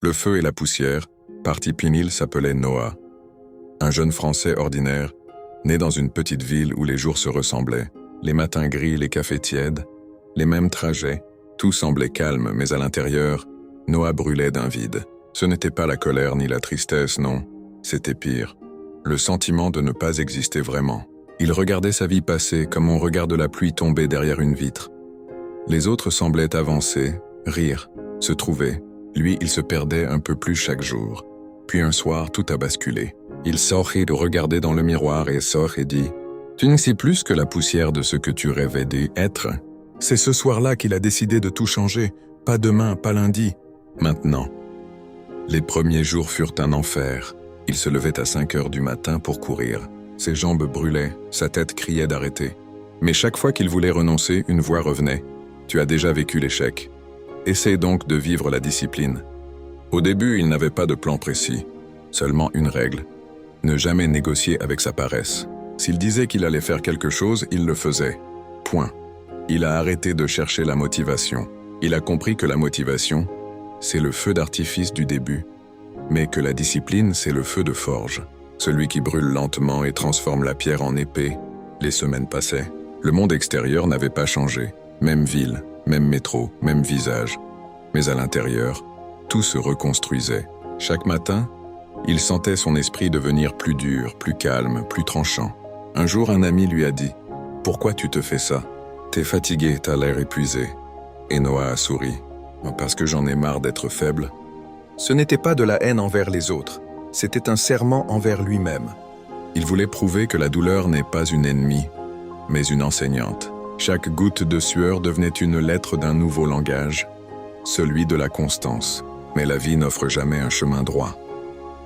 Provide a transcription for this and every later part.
Le feu et la poussière, parti Pinil s'appelait Noah. Un jeune Français ordinaire, né dans une petite ville où les jours se ressemblaient, les matins gris, les cafés tièdes, les mêmes trajets, tout semblait calme, mais à l'intérieur, Noah brûlait d'un vide. Ce n'était pas la colère ni la tristesse, non, c'était pire. Le sentiment de ne pas exister vraiment. Il regardait sa vie passer comme on regarde la pluie tomber derrière une vitre. Les autres semblaient avancer, rire, se trouver. Lui, il se perdait un peu plus chaque jour. Puis un soir, tout a basculé. Il sortit de regarder dans le miroir et sort et dit « Tu ne sais plus que la poussière de ce que tu rêvais d'être. C'est ce soir-là qu'il a décidé de tout changer. Pas demain, pas lundi. Maintenant. » Les premiers jours furent un enfer. Il se levait à 5 heures du matin pour courir. Ses jambes brûlaient, sa tête criait d'arrêter. Mais chaque fois qu'il voulait renoncer, une voix revenait. « Tu as déjà vécu l'échec. Essaie donc de vivre la discipline. » Au début, il n'avait pas de plan précis. Seulement une règle. Ne jamais négocier avec sa paresse. S'il disait qu'il allait faire quelque chose, il le faisait. Point. Il a arrêté de chercher la motivation. Il a compris que la motivation, c'est le feu d'artifice du début, mais que la discipline, c'est le feu de forge. Celui qui brûle lentement et transforme la pierre en épée. Les semaines passaient. Le monde extérieur n'avait pas changé. Même ville, même métro, même visage. Mais à l'intérieur, tout se reconstruisait. Chaque matin, il sentait son esprit devenir plus dur, plus calme, plus tranchant. Un jour, un ami lui a dit « Pourquoi tu te fais ça? T'es fatigué, t'as l'air épuisé. » Et Noah a souri. « Parce que j'en ai marre d'être faible. » Ce n'était pas de la haine envers les autres, c'était un serment envers lui-même. Il voulait prouver que la douleur n'est pas une ennemie, mais une enseignante. Chaque goutte de sueur devenait une lettre d'un nouveau langage, celui de la constance. Mais la vie n'offre jamais un chemin droit.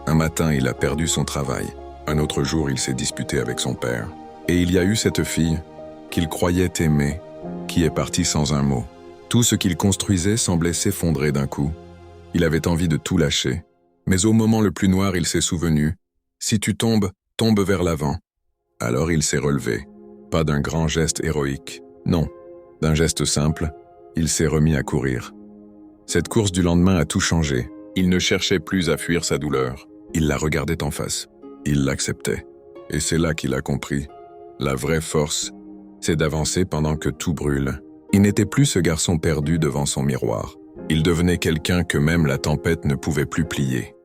Un matin, il a perdu son travail. Un autre jour, il s'est disputé avec son père. Et il y a eu cette fille qu'il croyait aimer, qui est partie sans un mot. Tout ce qu'il construisait semblait s'effondrer d'un coup. Il avait envie de tout lâcher. Mais au moment le plus noir, il s'est souvenu. Si tu tombes, tombe vers l'avant. Alors il s'est relevé. Pas d'un grand geste héroïque. Non, d'un geste simple, il s'est remis à courir. Cette course du lendemain a tout changé. Il ne cherchait plus à fuir sa douleur. Il la regardait en face. Il l'acceptait. Et c'est là qu'il a compris. La vraie force, c'est d'avancer pendant que tout brûle. Il n'était plus ce garçon perdu devant son miroir. Il devenait quelqu'un que même la tempête ne pouvait plus plier.